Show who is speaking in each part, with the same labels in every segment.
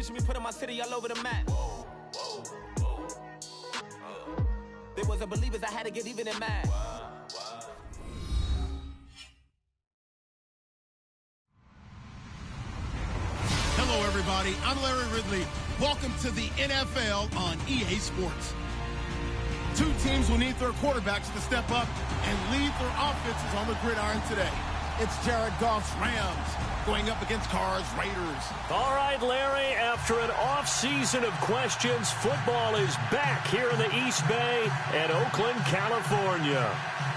Speaker 1: Picture me putting my city all over the map. They wasn't believers, I had to get even in mad.
Speaker 2: Hello, everybody. I'm Larry Ridley. Welcome to the NFL on EA Sports. Two teams will need their quarterbacks to step up and lead their offenses on the gridiron today. It's Jared Goff's Rams going up against Carr's Raiders.
Speaker 3: All right, Larry, after an off-season of questions, football is back here in the East Bay and Oakland, California.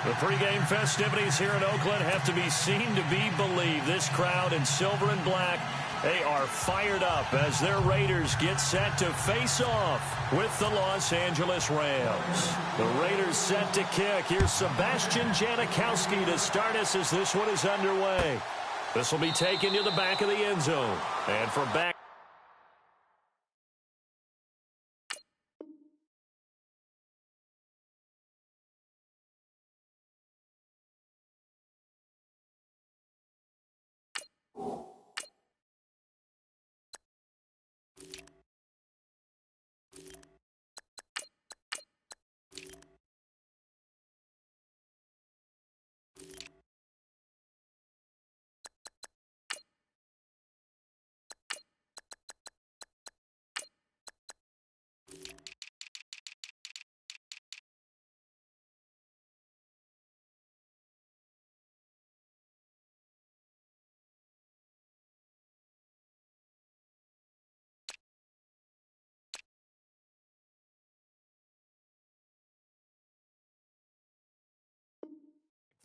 Speaker 3: The pregame festivities here in Oakland have to be seen to be believed. This crowd in silver and black, they are fired up as their Raiders get set to face off with the Los Angeles Rams. The Raiders set to kick. Here's Sebastian Janikowski to start us as this one is underway. This will be taken to the back of the end zone. And for back.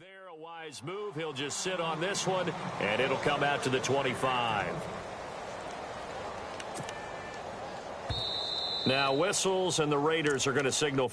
Speaker 3: There, a wise move. He'll just sit on this one, and it'll come out to the 25. Now whistles, and the Raiders are going to signal.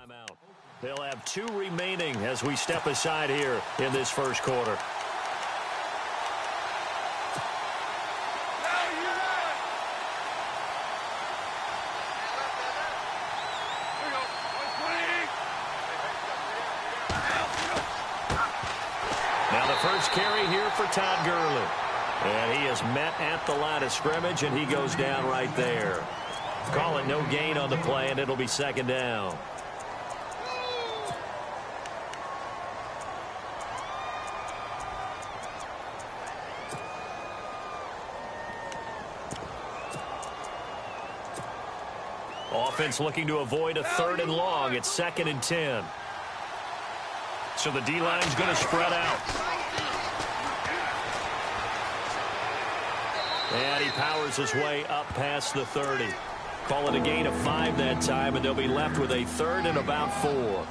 Speaker 3: Timeout. They'll have 2 remaining as we step aside here in this first quarter. Now the first carry here for Todd Gurley. And he is met at the line of scrimmage, and he goes down right there. Call it no gain on the play, and it'll be second down. Offense looking to avoid a 3rd and long. It's 2nd and 10. So the D-line's going to spread out. And he powers his way up past the 30. Call it a gain of 5 that time, and they'll be left with a 3rd and about 4.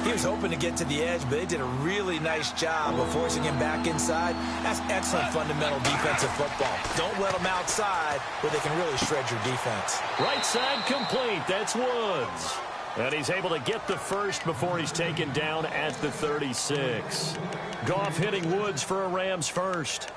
Speaker 4: He was hoping to get to the edge, but they did a really nice job of forcing him back inside. That's excellent fundamental defensive football. Don't let them outside where they can really shred your defense.
Speaker 3: Right side complete. That's Woods. And he's able to get the first before he's taken down at the 36. Goff hitting Woods for a Rams first.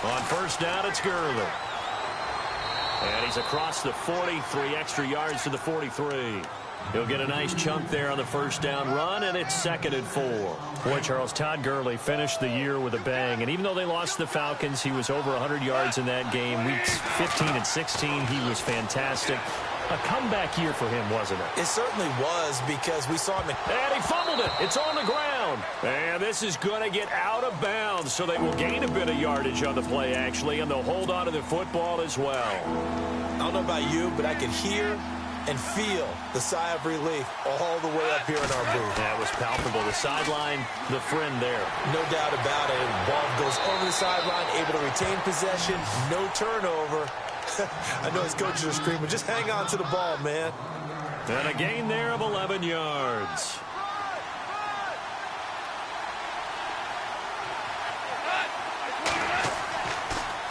Speaker 3: On first down, it's Gurley. And he's across the 43 extra yards to the 43. He'll get a nice chunk there on the first down run, and it's 2nd and 4. Boy, Charles, Todd Gurley finished the year with a bang. And even though they lost the Falcons, he was over 100 yards in that game. Weeks 15 and 16, he was fantastic. A comeback year for him, wasn't it?
Speaker 4: It certainly was, because we saw him.
Speaker 3: And he fumbled it. It's on the ground. And this is going to get out of bounds, so they will gain a bit of yardage on the play, actually, and they'll hold on to the football as well.
Speaker 4: I don't know about you, but I could hear and feel the sigh of relief all the way up here in our booth.
Speaker 3: That was palpable. The sideline, the friend there.
Speaker 4: No doubt about it. The ball goes over the sideline, able to retain possession, no turnover. I know his coaches are screaming, just hang on to the ball, man.
Speaker 3: And a gain there of 11 yards.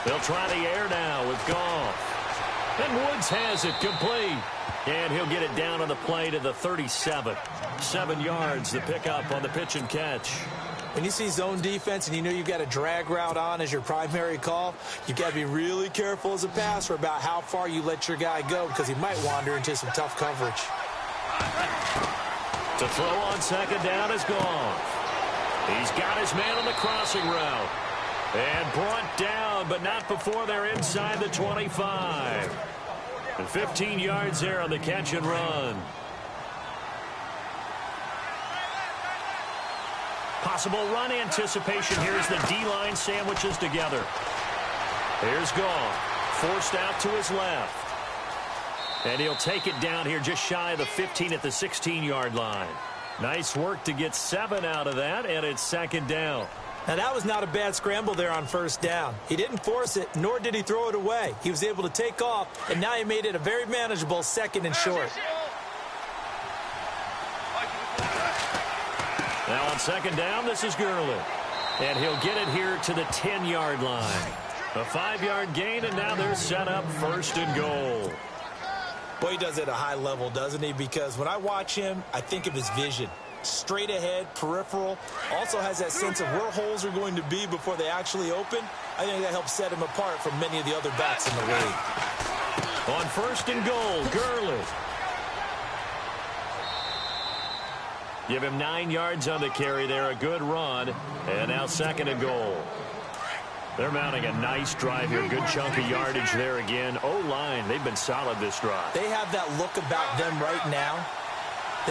Speaker 3: They'll try the air now with Goff. And Woods has it complete. And he'll get it down on the play to the 37. 7 yards, the pickup on the pitch and catch.
Speaker 4: When you see zone defense and you know you've got a drag route on as your primary call, you've got to be really careful as a passer about how far you let your guy go, because he might wander into some tough coverage.
Speaker 3: To throw on second down is Goff. He's got his man on the crossing route. And brought down, but not before they're inside the 25. And 15 yards there on the catch and run. Possible run anticipation here as the D-line sandwiches together. Here's Goff, forced out to his left. And he'll take it down here just shy of the 15 at the 16-yard line. Nice work to get 7 out of that, and it's second down.
Speaker 4: Now, that was not a bad scramble there on first down. He didn't force it, nor did he throw it away. He was able to take off, and now he made it a very manageable 2nd and short.
Speaker 3: Now on second down, this is Gurley. And he'll get it here to the 10-yard line. A 5-yard gain, and now they're set up 1st and goal.
Speaker 4: Boy, he does it at a high level, doesn't he? Because when I watch him, I think of his vision. Straight ahead, peripheral. Also has that sense of where holes are going to be before they actually open. I think that helps set him apart from many of the other backs in the league.
Speaker 3: On 1st and goal, Gurley. Give him 9 yards on the carry there, a good run. And now 2nd and goal. They're mounting a nice drive here. Good chunk of yardage there again. O-line, they've been solid this drive.
Speaker 4: They have that look about them right now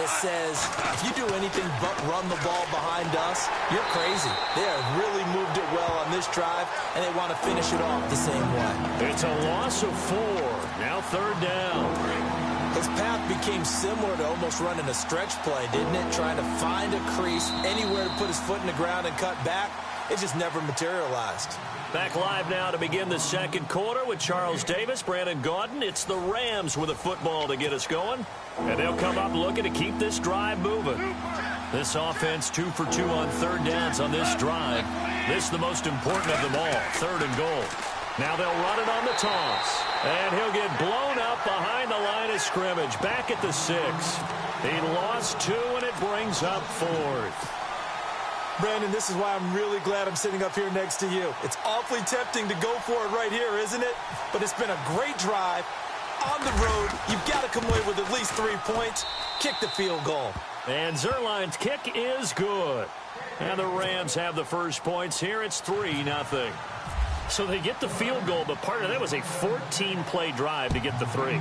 Speaker 4: that says, if you do anything but run the ball behind us, you're crazy. They have really moved it well on this drive, and they want to finish it off the same way.
Speaker 3: It's a loss of 4. Now 3rd down.
Speaker 4: His path became similar to almost running a stretch play, didn't it? Trying to find a crease, anywhere to put his foot in the ground and cut back. it just never materialized.
Speaker 3: Back live now to begin the second quarter with Charles Davis, Brandon Gaudin. It's the Rams with a football to get us going. And they'll come up looking to keep this drive moving. This offense 2 for 2 on third downs on this drive. This is the most important of them all, 3rd and goal. Now they'll run it on the toss. And he'll get blown up behind the line of scrimmage. Back at the 6. He lost 2, and it brings up 4th.
Speaker 4: Brandon, this is why I'm really glad I'm sitting up here next to you. It's awfully tempting to go for it right here, isn't it? But it's been a great drive. On the road, you've got to come away with at least 3 points. Kick the field goal.
Speaker 3: And Zerline's kick is good. And the Rams have the first points here. It's 3-0. So they get the field goal, but part of that was a 14-play drive to get the 3.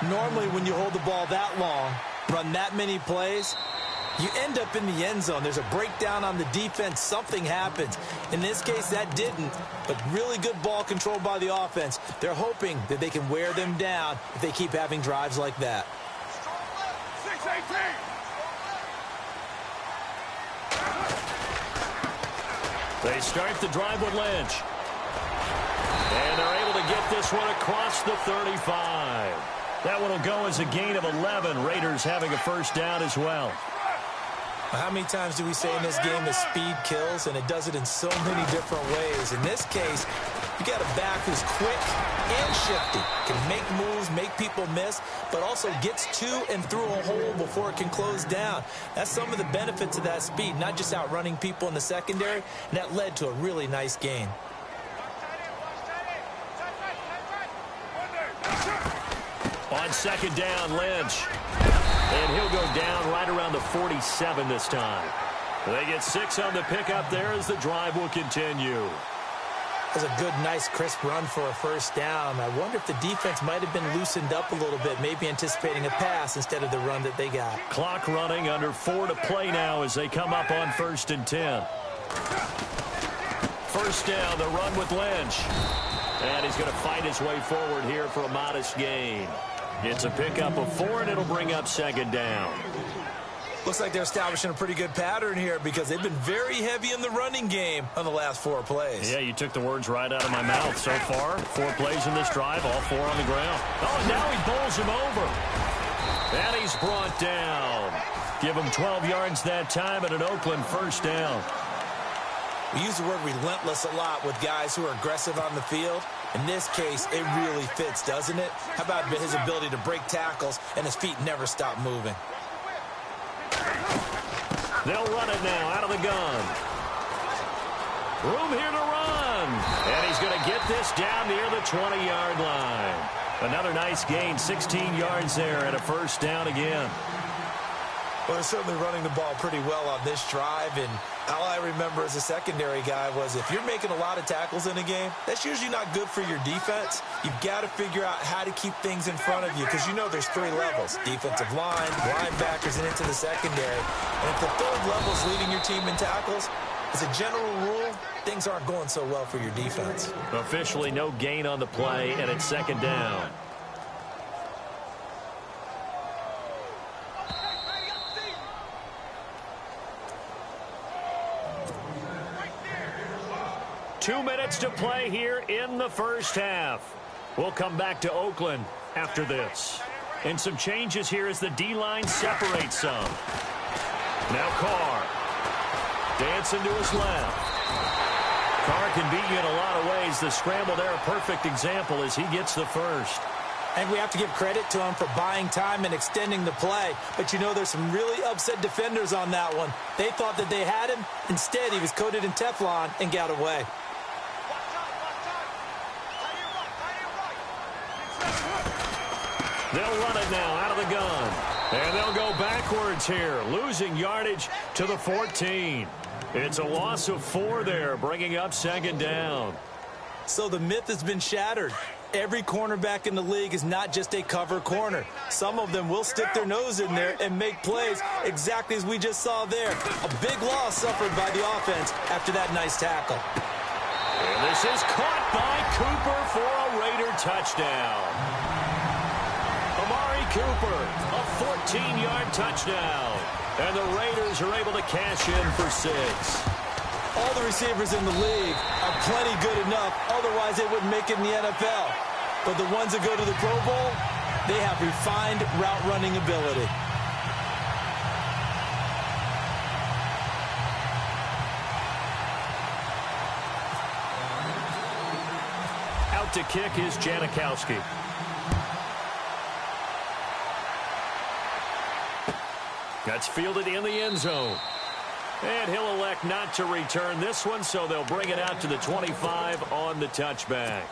Speaker 4: Normally, when you hold the ball that long, run that many plays, you end up in the end zone. There's a breakdown on the defense. Something happens. In this case, that didn't, but really good ball control by the offense. They're hoping that they can wear them down if they keep having drives like that.
Speaker 2: 6-18.
Speaker 3: They start the drive with Lynch. And they're able to get this one across the 35. That one will go as a gain of 11. Raiders having a first down as well.
Speaker 4: How many times do we say in this game that speed kills, and it does it in so many different ways? In this case, you got a back who's quick and shifty, can make moves, make people miss, but also gets to and through a hole before it can close down. That's some of the benefits of that speed, not just outrunning people in the secondary, and that led to a really nice gain.
Speaker 3: On second down, Lynch. And he'll go down right around the 47 this time. They get 6 on the pickup there as the drive will continue.
Speaker 4: That's a good, nice, crisp run for a first down. I wonder if the defense might have been loosened up a little bit, maybe anticipating a pass instead of the run that they got.
Speaker 3: Clock running, under 4 to play now as they come up on 1st and 10. First down, the run with Lynch. And he's going to fight his way forward here for a modest gain. It's a pickup of 4, and it'll bring up 2nd down.
Speaker 4: Looks like they're establishing a pretty good pattern here because they've been very heavy in the running game on the last 4 plays.
Speaker 3: Yeah, you took the words right out of my mouth. So far, 4 plays in this drive, all 4 on the ground. Oh, now he bowls him over. And he's brought down. Give him 12 yards that time and an Oakland first down.
Speaker 4: We use the word relentless a lot with guys who are aggressive on the field. In this case, it really fits, doesn't it? How about his ability to break tackles and his feet never stop moving?
Speaker 3: They'll run it now out of the gun. Room here to run. And he's going to get this down near the 20-yard line. Another nice gain, 16 yards there and a first down again.
Speaker 4: Well, they're certainly running the ball pretty well on this drive, and all I remember as a secondary guy was if you're making a lot of tackles in a game, that's usually not good for your defense. You've got to figure out how to keep things in front of you because you know there's 3 levels, defensive line, linebackers, and into the secondary. And if the 3rd level is leading your team in tackles, as a general rule, things aren't going so well for your defense.
Speaker 3: Officially no gain on the play, and it's 2nd down. Two minutes to play here in the first half. We'll come back to Oakland after this. And some changes here as the D-line separates some. Now Carr. Dancing to his left. Carr can beat you in a lot of ways. The scramble there, a perfect example as he gets the first.
Speaker 4: And we have to give credit to him for buying time and extending the play. But you know there's some really upset defenders on that one. They thought that they had him. Instead, he was coated in Teflon and got away.
Speaker 3: They'll run it now out of the gun. And they'll go backwards here, losing yardage to the 14. It's a loss of 4 there, bringing up 2nd down.
Speaker 4: So the myth has been shattered. Every cornerback in the league is not just a cover corner. Some of them will stick their nose in there and make plays exactly as we just saw there. A big loss suffered by the offense after that nice tackle.
Speaker 3: And this is caught by Cooper for a Raider touchdown. Amari Cooper, a 14-yard touchdown. And the Raiders are able to cash in for 6.
Speaker 4: All the receivers in the league are plenty good enough. Otherwise, they wouldn't make it in the NFL. But the ones that go to the Pro Bowl, they have refined route running ability.
Speaker 3: Out to kick is Janikowski. That's fielded in the end zone. And he'll elect not to return this one, so they'll bring it out to the 25 on the touchback.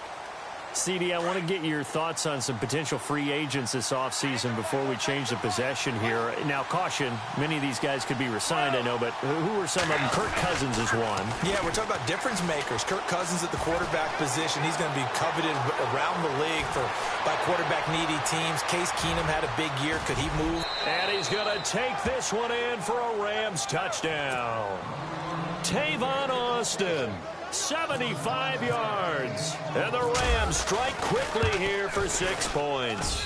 Speaker 3: CD, I want to get your thoughts on some potential free agents this offseason before we change the possession here. Now, caution, many of these guys could be re-signed, I know, but who are some of them? Kirk Cousins is one.
Speaker 4: Yeah, we're talking about difference makers. Kirk Cousins at the quarterback position. He's going to be coveted around the league by quarterback-needy teams. Case Keenum had a big year. Could he move?
Speaker 3: And he's going to take this one in for a Rams touchdown. Tavon Austin. 75 yards. And the Rams strike quickly here for 6 points.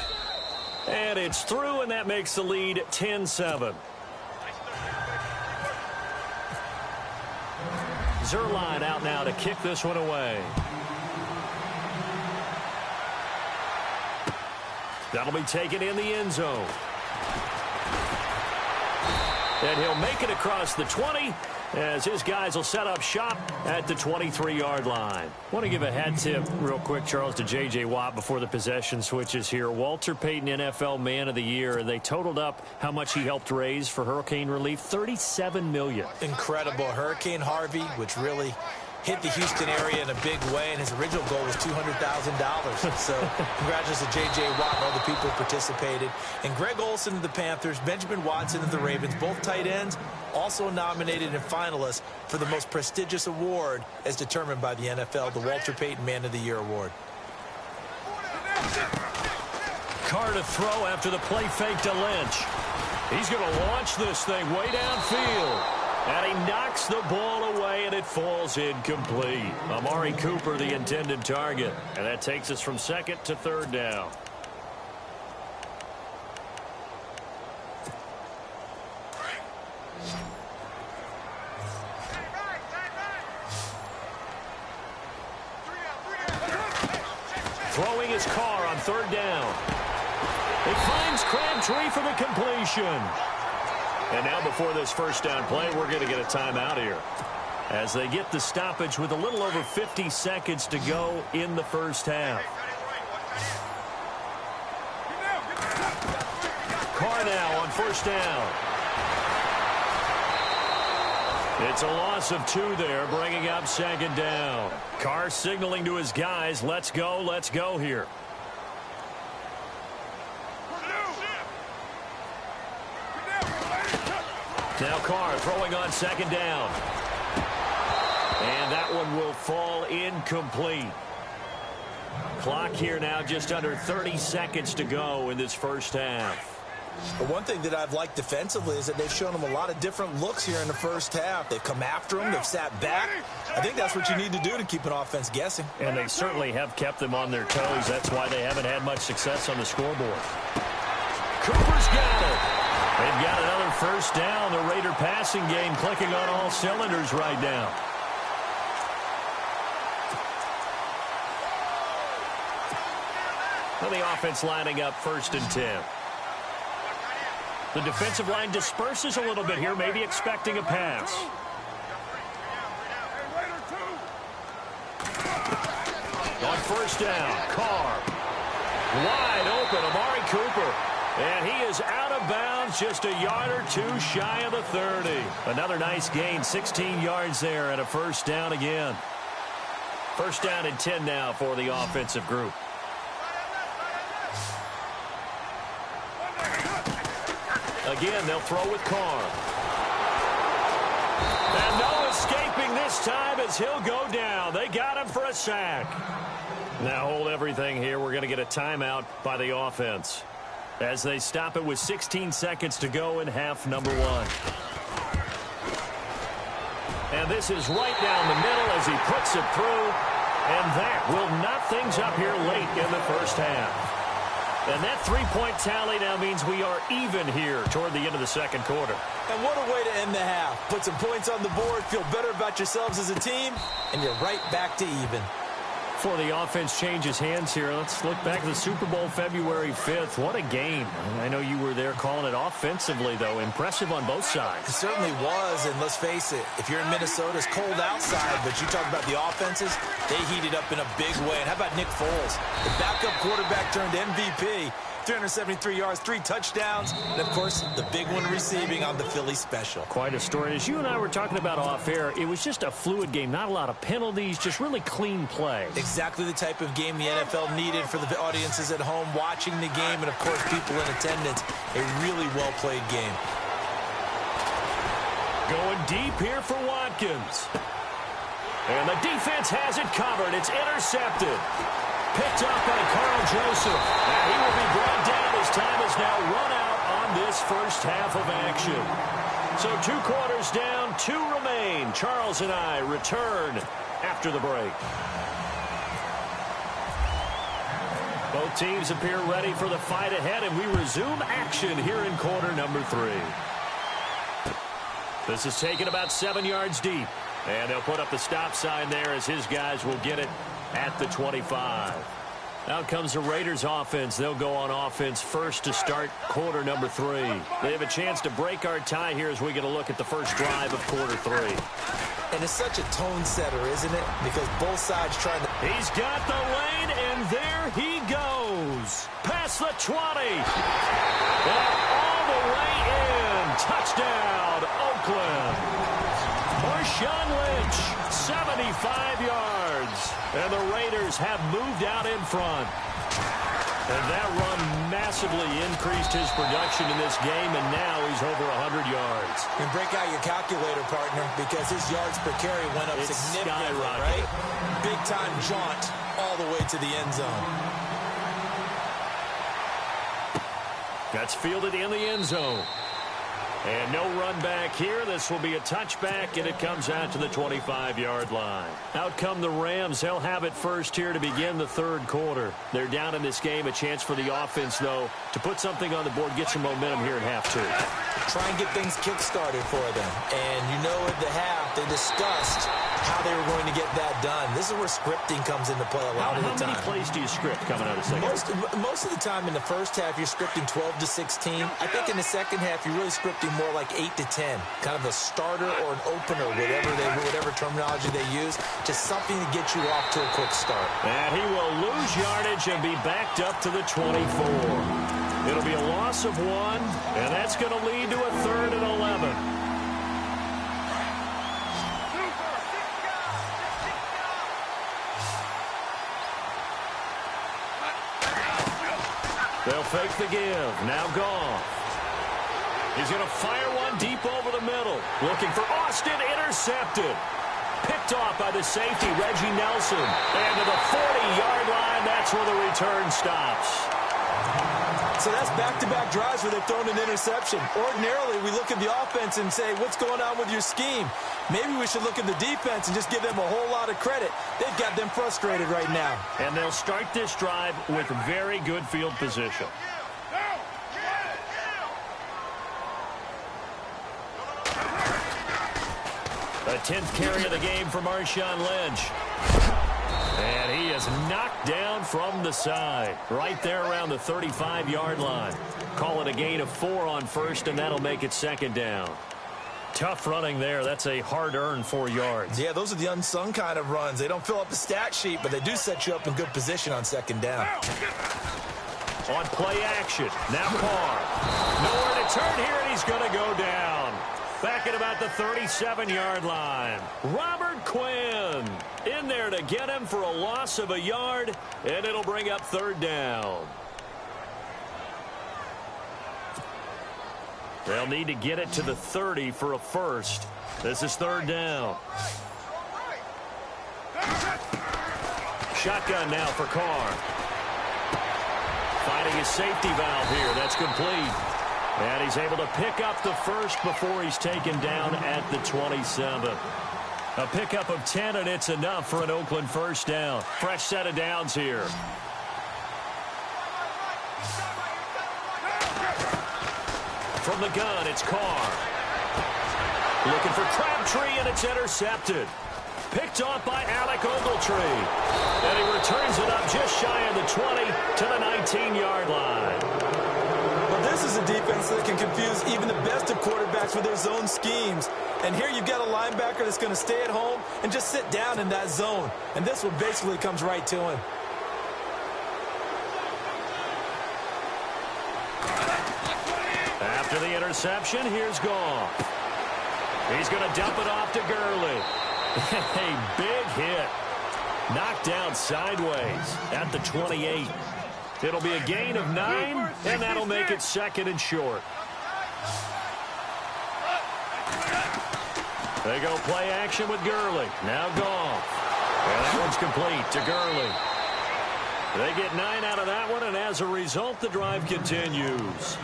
Speaker 3: And it's through, and that makes the lead 10-7. Zerline out now to kick this one away. That'll be taken in the end zone. And he'll make it across the 20 as his guys will set up shop at the 23-yard line. I want to give a hat tip real quick, Charles, to J.J. Watt before the possession switches here. Walter Payton, NFL Man of the Year. They totaled up how much he helped raise for hurricane relief, $37 million.
Speaker 4: Incredible. Hurricane Harvey, which really hit the Houston area in a big way, and his original goal was $200,000. So congratulations to J.J. Watt and all the people who participated. And Greg Olsen of the Panthers, Benjamin Watson of the Ravens, both tight ends, also nominated and finalists for the most prestigious award as determined by the NFL, the Walter Payton Man of the Year Award.
Speaker 3: Carr to throw after the play fake to Lynch. He's going to launch this thing way downfield. And he knocks the ball away, and it falls incomplete. Amari Cooper, the intended target. And that takes us from second to third down. Throwing his Carr on third down. He finds Crabtree for the completion. And now before this first down play, we're going to get a timeout here as they get the stoppage with a little over 50 seconds to go in the first half. Carr now on first down. It's a loss of 2 there, bringing up second down. Carr signaling to his guys, let's go here. Now Carr throwing on second down. And that one will fall incomplete. Clock here now just under 30 seconds to go in this first half.
Speaker 4: But one thing that I've liked defensively is that they've shown them a lot of different looks here in the first half. They've come after them. They've sat back. I think that's what you need to do to keep an offense guessing.
Speaker 3: And they certainly have kept them on their toes. That's why they haven't had much success on the scoreboard. Cooper's got it. They've got another first down. The Raider passing game clicking on all cylinders right now. And the offense lining up 1st and 10. The defensive line disperses a little bit here, maybe expecting a pass. On first down, Carr. Wide open, Amari Cooper. And he is out of bounds, just a yard or 2 shy of the 30. Another nice gain, 16 yards there, and a first down again. First down and 10 now for the offensive group. Again, they'll throw with Carr. And no escaping this time as he'll go down. They got him for a sack. Now hold everything here. We're going to get a timeout by the offense as they stop it with 16 seconds to go in half number 1. And this is right down the middle as he puts it through. And that will knot things up here late in the first half. And that three-point tally now means we are even here toward the end of the second quarter.
Speaker 4: And what a way to end the half. Put some points on the board, feel better about yourselves as a team, and you're right back to even.
Speaker 3: Before the offense changes hands here, let's look back at the Super Bowl February 5th. What a game. I know you were there calling it offensively, though. Impressive on both sides.
Speaker 4: It certainly was, and let's face it, if you're in Minnesota, it's cold outside, but you talk about the offenses, they heated up in a big way. And how about Nick Foles? The backup quarterback turned MVP. 373 yards, 3 touchdowns, and, of course, the big one receiving on the Philly special.
Speaker 3: Quite a story. As you and I were talking about off air, it was just a fluid game. Not a lot of penalties, just really clean play.
Speaker 4: Exactly the type of game the NFL needed for the audiences at home watching the game and, of course, people in attendance. A really well-played game.
Speaker 3: Going deep here for Watkins. And the defense has it covered. It's intercepted. Picked up by Carl Joseph. And he will be brought down. His time is now run out on this first half of action. So 2 quarters down, 2 remain. Charles and I return after the break. Both teams appear ready for the fight ahead, and we resume action here in quarter number 3. This is taken about 7 yards deep. And they'll put up the stop sign there as his guys will get it at the 25. Out comes the Raiders offense. They'll go on offense first to start quarter number 3. They have a chance to break our tie here as we get a look at the first drive of quarter 3.
Speaker 4: And it's such a tone setter, isn't it? Because both sides trying to...
Speaker 3: He's got the lane, and there he goes. Past the 20. And all the way in. Touchdown, Oakland. Marshawn Lynch, 75 yards. And the Raiders have moved out in front. And that run massively increased his production in this game, and now he's over 100 yards.
Speaker 4: And break out your calculator, partner, because his yards per carry went up significantly, right? Big-time jaunt all the way to the end zone.
Speaker 3: That's fielded in the end zone. And no run back here. This will be a touchback, and it comes out to the 25-yard line. Out come the Rams. They'll have it first here to begin the third quarter. They're down in this game. A chance for the offense, though, to put something on the board, get some momentum here in half 2.
Speaker 4: Try and get things kick-started for them. And you know at the half, they discussed how they were going to get that done. This is where scripting comes into play a lot of the time.
Speaker 3: How many plays do you script coming out of second?
Speaker 4: Most of the time in the first half, you're scripting 12 to 16. I think in the second half, you're really scripting more like 8 to 10. Kind of a starter or an opener, whatever terminology they use. Just something to get you off to a quick start.
Speaker 3: And he will lose yardage and be backed up to the 24. It'll be a loss of 1, and that's going to lead to a 3rd and 11. They'll fake the give. Now Goff. He's going to fire one deep over the middle. Looking for Austin. Intercepted. Picked off by the safety, Reggie Nelson. And to the 40-yard line, that's where the return stops.
Speaker 4: So that's back-to-back drives where they've thrown an interception. Ordinarily, we look at the offense and say, what's going on with your scheme? Maybe we should look at the defense and just give them a whole lot of credit. They've got them frustrated right now.
Speaker 3: And they'll start this drive with very good field position. The 10th carry of the game for Marshawn Lynch. And he is knocked down from the side. Right there around the 35-yard line. Call it a gain of 4 on first, and that'll make it second down. Tough running there. That's a hard-earned 4 yards.
Speaker 4: Yeah, those are the unsung kind of runs. They don't fill up the stat sheet, but they do set you up in good position on second down.
Speaker 3: On play action. Now Carr. Nowhere to turn here, and he's going to go down. Back at about the 37-yard line. Robert Quinn in there to get him for a loss of a yard, and it'll bring up 3rd down. They'll need to get it to the 30 for a first. This is 3rd down. Shotgun now for Carr. Finding his safety valve here. That's complete. And he's able to pick up the first before he's taken down at the 27. A pickup of 10, and it's enough for an Oakland first down. Fresh set of downs here. From the gun, it's Carr. Looking for Crabtree, and it's intercepted. Picked off by Alec Ogletree. And he returns it up just shy of the 20 to the 19-yard line.
Speaker 4: Well, this is a defense that can confuse even the best of quarterbacks with their zone schemes. And here you've got a linebacker that's going to stay at home and just sit down in that zone. And this one basically comes right to him.
Speaker 3: After the interception, here's Goff. He's going to dump it off to Gurley. A big hit. Knocked down sideways at the 28. It'll be a gain of 9, and that'll make it 2nd and short. They go play action with Gurley. Now Goff. And that one's complete to Gurley. They get 9 out of that one, and as a result, the drive continues.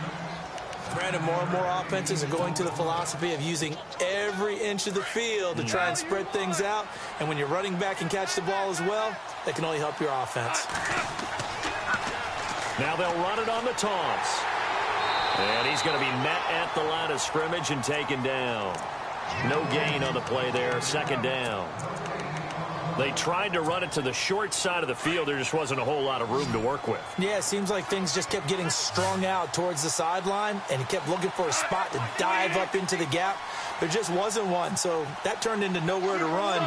Speaker 4: Brandon, more and more offenses are going to the philosophy of using every inch of the field to try and spread things out. And when you're running back and catch the ball as well, that can only help your offense.
Speaker 3: Now they'll run it on the toss. And he's going to be met at the line of scrimmage and taken down. No gain on the play there, 2nd down. They tried to run it to the short side of the field. There just wasn't a whole lot of room to work with.
Speaker 4: Yeah, it seems like things just kept getting strung out towards the sideline, and he kept looking for a spot to dive up into the gap. There just wasn't one, so that turned into nowhere to run,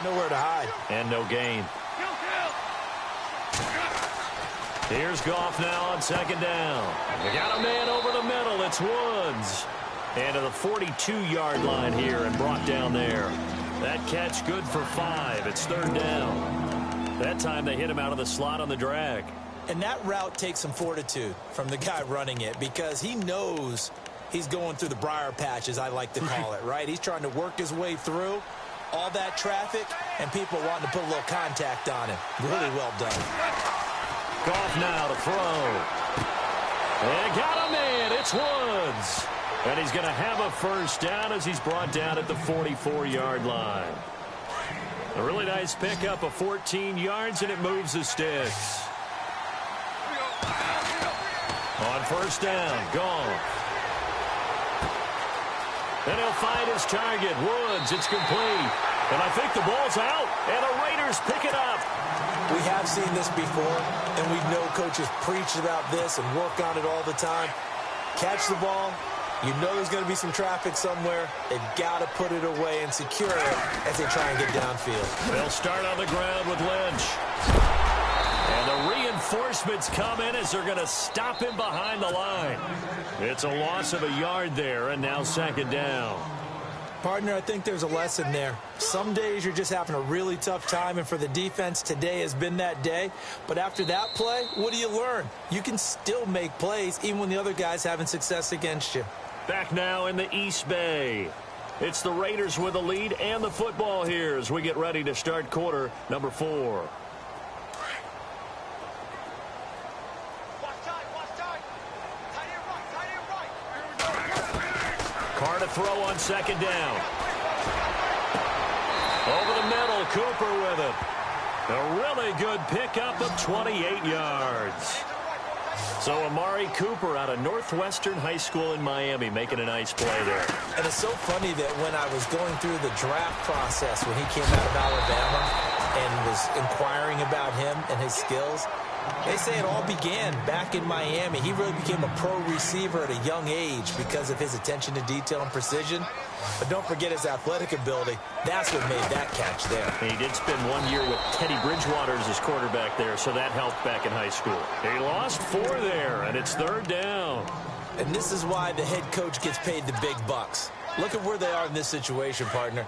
Speaker 4: nowhere to hide.
Speaker 3: And no gain. Here's Goff now on 2nd down. They got a man over the middle. It's Woods. And to the 42-yard line here and brought down there. That catch good for 5. It's 3rd down. That time they hit him out of the slot on the drag.
Speaker 4: And that route takes some fortitude from the guy running it because he knows he's going through the briar patch, as I like to call it, right? He's trying to work his way through all that traffic and people wanting to put a little contact on him. Really well done.
Speaker 3: Goff now to throw. And got him in. It's Woods. And he's going to have a 1st down as he's brought down at the 44-yard line. A really nice pickup of 14 yards, and it moves the sticks. On 1st down, Goff. And he'll find his target, Woods. It's complete. And I think the ball's out, and the Raiders pick it up.
Speaker 4: We have seen this before, and we know coaches preach about this and work on it all the time. Catch the ball. You know there's going to be some traffic somewhere. They've got to put it away and secure it as they try and get downfield.
Speaker 3: They'll start on the ground with Lynch. And the reinforcements come in as they're going to stop him behind the line. It's a loss of a yard there, and now 2nd down.
Speaker 4: Partner, I think there's a lesson there. Some days you're just having a really tough time, and for the defense, today has been that day. But after that play, what do you learn? You can still make plays even when the other guy's having success against you.
Speaker 3: Back now in the East Bay. It's the Raiders with the lead and the football here as we get ready to start quarter number 4. Carr to throw on 2nd down. Over the middle, Cooper with it. A really good pickup of 28 yards. So Amari Cooper out of Northwestern High School in Miami making a nice play there.
Speaker 4: And it's so funny that when I was going through the draft process when he came out of Alabama and was inquiring about him and his skills, they say it all began back in Miami. He really became a pro receiver at a young age because of his attention to detail and precision. But don't forget his athletic ability. That's what made that catch there.
Speaker 3: He did spend 1 year with Teddy Bridgewater as his quarterback there, so that helped back in high school. He lost 4 there, and it's 3rd down.
Speaker 4: And this is why the head coach gets paid the big bucks. Look at where they are in this situation, partner.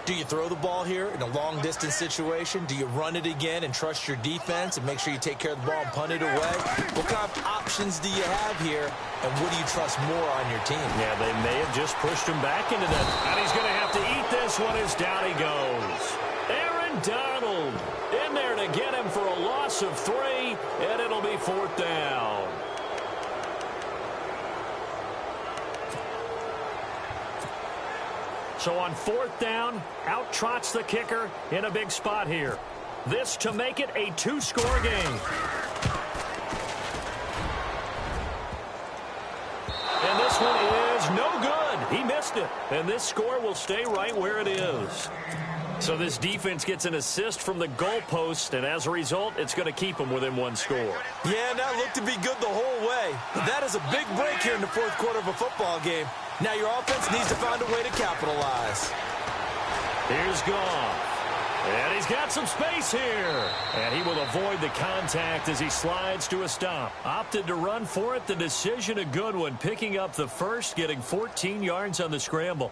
Speaker 4: Do you throw the ball here in a long-distance situation? Do you run it again and trust your defense and make sure you take care of the ball and punt it away? What kind of options do you have here, and what do you trust more on your team?
Speaker 3: Yeah, they may have just pushed him back into that. And he's going to have to eat this one as down he goes. Aaron Donald in there to get him for a loss of 3, and it'll be 4th down. So on 4th down, out trots the kicker in a big spot here. This to make it a 2-score game. And this one It's no good. He missed it. And this score will stay right where it is. So this defense gets an assist from the goalpost, and as a result, it's going to keep them within one score.
Speaker 4: Yeah, and that looked to be good the whole way. But that is a big break here in the fourth quarter of a football game. Now your offense needs to find a way to capitalize.
Speaker 3: Here's Goff. And he's got some space here. And he will avoid the contact as he slides to a stop. Opted to run for it. The decision a good one. Picking up the first, getting 14 yards on the scramble.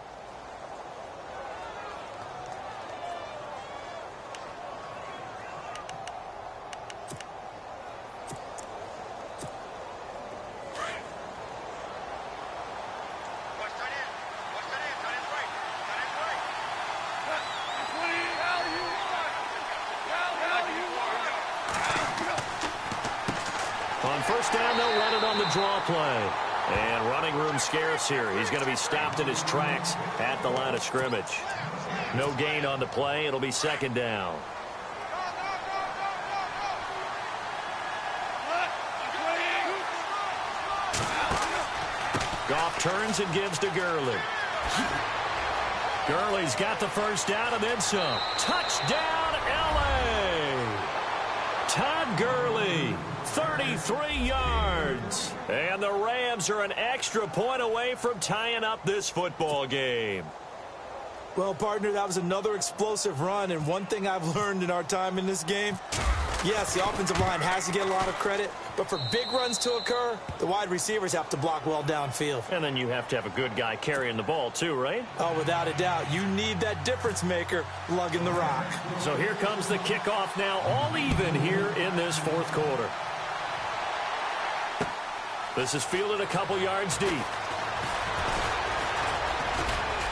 Speaker 3: On first down, they'll run it on the draw play. And running room scarce here. He's going to be stopped in his tracks at the line of scrimmage. No gain on the play. It'll be second down. Goff turns and gives to Gurley. Gurley's got the first down and then some. Touchdown, L.A. Todd Gurley, 33 yards. And the Rams are an extra point away from tying up this football game.
Speaker 4: Well, partner, that was another explosive run. And one thing I've learned in our time in this game, yes, the offensive line has to get a lot of credit, but for big runs to occur, the wide receivers have to block well downfield.
Speaker 3: And then you have to have a good guy carrying the ball too, right?
Speaker 4: Oh, without a doubt. You need that difference maker lugging the rock.
Speaker 3: So here comes the kickoff now, all even here in this fourth quarter. This is fielded a couple yards deep.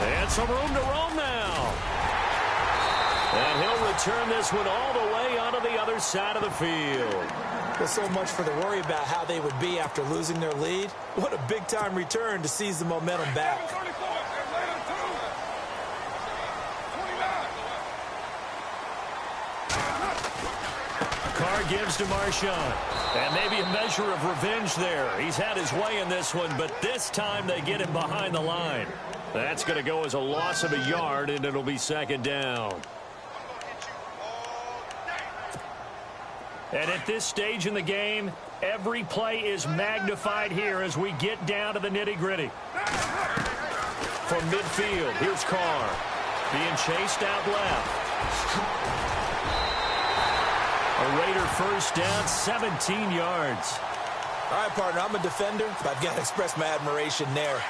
Speaker 3: And some room to roam now. And he'll return this one all the way onto the other side of the field.
Speaker 4: Well, so much for the worry about how they would be after losing their lead. What a big-time return to seize the momentum back.
Speaker 3: Carr gives to Marshawn. And maybe a measure of revenge there. He's had his way in this one, but this time they get him behind the line. That's going to go as a loss of a yard, and it'll be second down. And at this stage in the game, every play is magnified here as we get down to the nitty-gritty. From midfield, here's Carr. Being chased out left. A Raider first down, 17 yards.
Speaker 4: All right, partner, I'm a defender, but I've got to express my admiration there.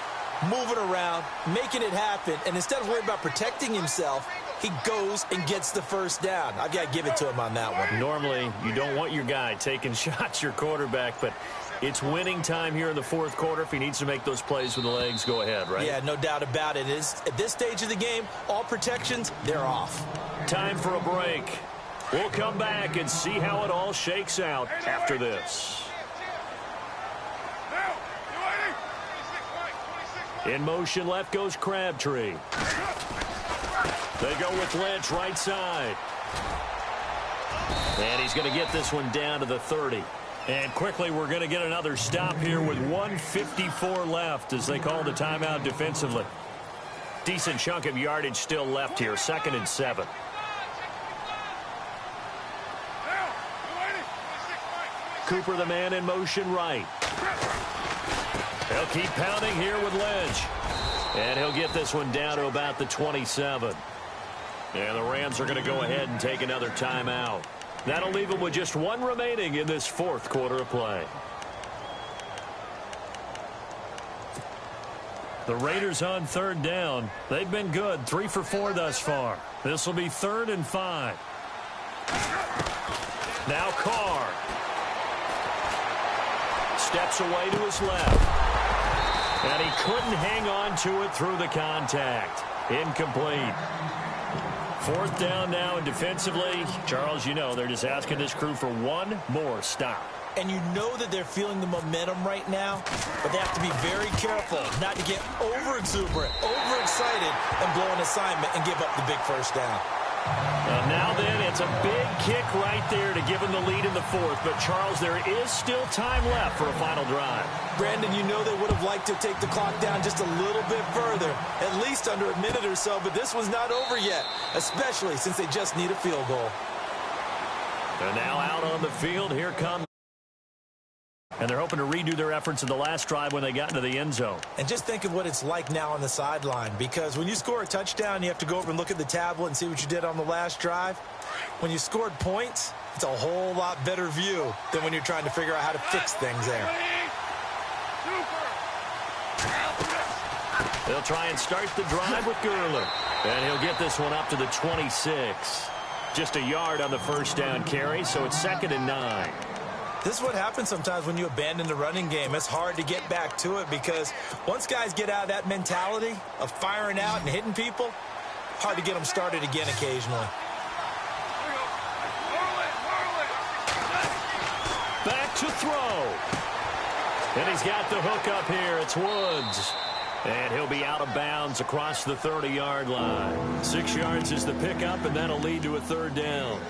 Speaker 4: Moving around, making it happen, and instead of worrying about protecting himself, he goes and gets the first down. I've got to give it to him on that one.
Speaker 3: Normally, you don't want your guy taking shots, your quarterback, but it's winning time here in the fourth quarter. If he needs to make those plays with the legs, go ahead, right?
Speaker 4: Yeah, no doubt about it. At this stage of the game, all protections, they're off.
Speaker 3: Time for a break. We'll come back and see how it all shakes out after this. In motion, left goes Crabtree. They go with Lynch, right side. And he's going to get this one down to the 30. And quickly, we're going to get another stop here with 1:54 left as they call the timeout defensively. Decent chunk of yardage still left here, 2nd and 7. Cooper, the man in motion right. He'll keep pounding here with Lynch. And he'll get this one down to about the 27. And the Rams are going to go ahead and take another timeout. That'll leave them with just one remaining in this fourth quarter of play. The Raiders on third down. They've been good, 3 for 4 thus far. This will be 3rd and 5. Now Carr. Steps away to his left. And he couldn't hang on to it through the contact. Incomplete. 4th down now, and defensively, Charles, you know, they're just asking this crew for one more stop.
Speaker 4: And you know that they're feeling the momentum right now, but they have to be very careful not to get over-exuberant, overexcited, and blow an assignment and give up the big first down.
Speaker 3: And now then, it's a big kick right there to give him the lead in the fourth. But, Charles, there is still time left for a final drive.
Speaker 4: Brandon, you know they would have liked to take the clock down just a little bit further, at least under a minute or so, but this one's not over yet, especially since they just need a field goal.
Speaker 3: They're now out on the field. Here comes. And they're hoping to redo their efforts in the last drive when they got into the end zone.
Speaker 4: And just think of what it's like now on the sideline, because when you score a touchdown, you have to go over and look at the tablet and see what you did on the last drive. When you scored points, it's a whole lot better view than when you're trying to figure out how to fix things there.
Speaker 3: They'll try and start the drive with Gurley. And he'll get this one up to the 26. Just a yard on the first down carry, so it's 2nd and 9.
Speaker 4: This is what happens sometimes when you abandon the running game. It's hard to get back to it because once guys get out of that mentality of firing out and hitting people, hard to get them started again occasionally.
Speaker 3: Back to throw. And he's got the hook up here. It's Woods. And he'll be out of bounds across the 30-yard line. 6 yards is the pickup, and that'll lead to a 3rd down.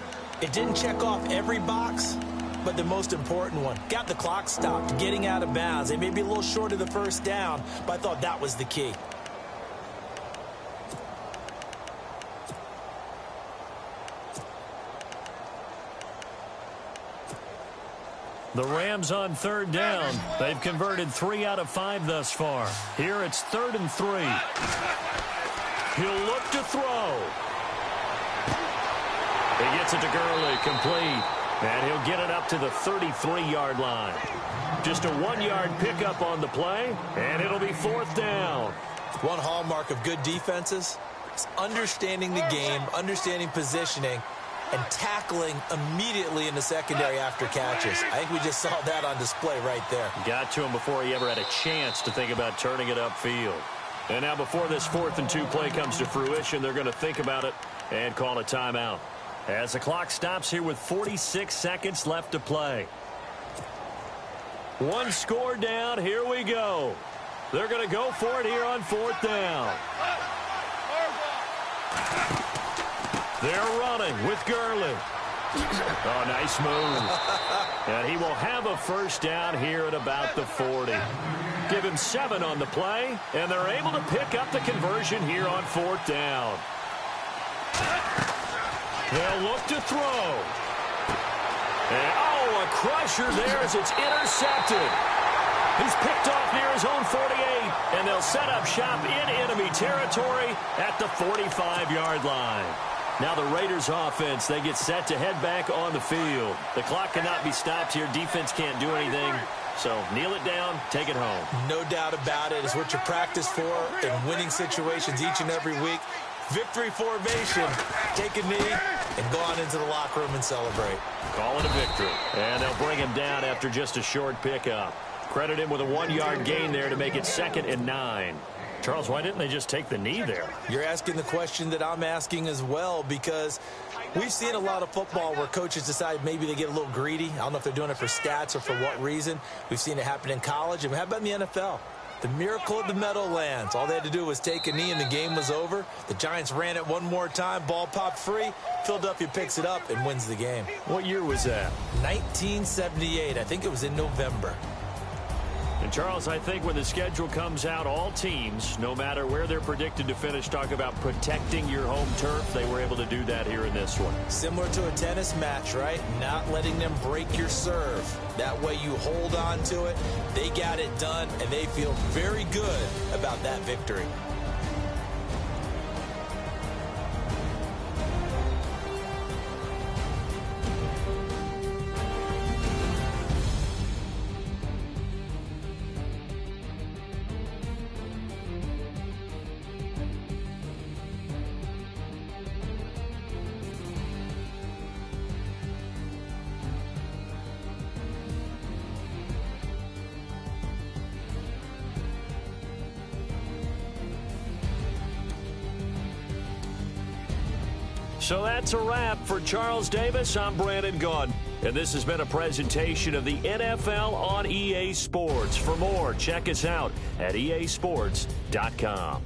Speaker 4: It didn't check off every box, but the most important one. Got the clock stopped, getting out of bounds. They may be a little short of the first down, but I thought that was the key.
Speaker 3: The Rams on 3rd down. They've converted 3 out of 5 thus far. Here it's 3rd and 3. He'll look to throw. He gets it to Gurley, complete. And he'll get it up to the 33-yard line. Just a 1-yard pickup on the play, and it'll be 4th down.
Speaker 4: One hallmark of good defenses is understanding the game, understanding positioning, and tackling immediately in the secondary after catches. I think we just saw that on display right there.
Speaker 3: Got to him before he ever had a chance to think about turning it upfield. And now before this 4th and 2 play comes to fruition, they're going to think about it and call a timeout. As the clock stops here with 46 seconds left to play. 1 score down. Here we go. They're going to go for it here on 4th down. They're running with Gurley. Oh, nice move. And he will have a 1st down here at about the 40. Give him 7 on the play, and they're able to pick up the conversion here on 4th down. They'll look to throw. And, oh, a crusher there as it's intercepted. He's picked off near his own 48, and they'll set up shop in enemy territory at the 45-yard line. Now the Raiders offense, they get set to head back on the field. The clock cannot be stopped here. Defense can't do anything. So kneel it down, take it home.
Speaker 4: No doubt about it. It's what you practice for in winning situations each and every week. Victory formation. Take a knee and go on into the locker room and celebrate.
Speaker 3: Call it a victory. And they'll bring him down after just a short pickup. Credit him with a 1-yard gain there to make it 2nd and 9. Charles, why didn't they just take the knee there?
Speaker 4: You're asking the question that I'm asking as well, because we've seen a lot of football where coaches decide maybe they get a little greedy. I don't know if they're doing it for stats or for what reason. We've seen it happen in college. And how about in the NFL? The miracle of the Meadowlands. All they had to do was take a knee and the game was over. The Giants ran it one more time. Ball popped free. Philadelphia picks it up and wins the game.
Speaker 3: What year was that?
Speaker 4: 1978. I think it was in November.
Speaker 3: And, Charles, I think when the schedule comes out, all teams, no matter where they're predicted to finish, talk about protecting your home turf. They were able to do that here in this one.
Speaker 4: Similar to a tennis match, right? Not letting them break your serve. That way you hold on to it. They got it done, and they feel very good about that victory.
Speaker 3: So that's a wrap for Charles Davis. I'm Brandon Gaudin, and this has been a presentation of the NFL on EA Sports. For more, check us out at easports.com.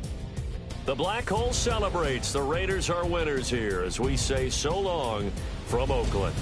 Speaker 3: The Black Hole celebrates. The Raiders are winners here as we say so long from Oakland.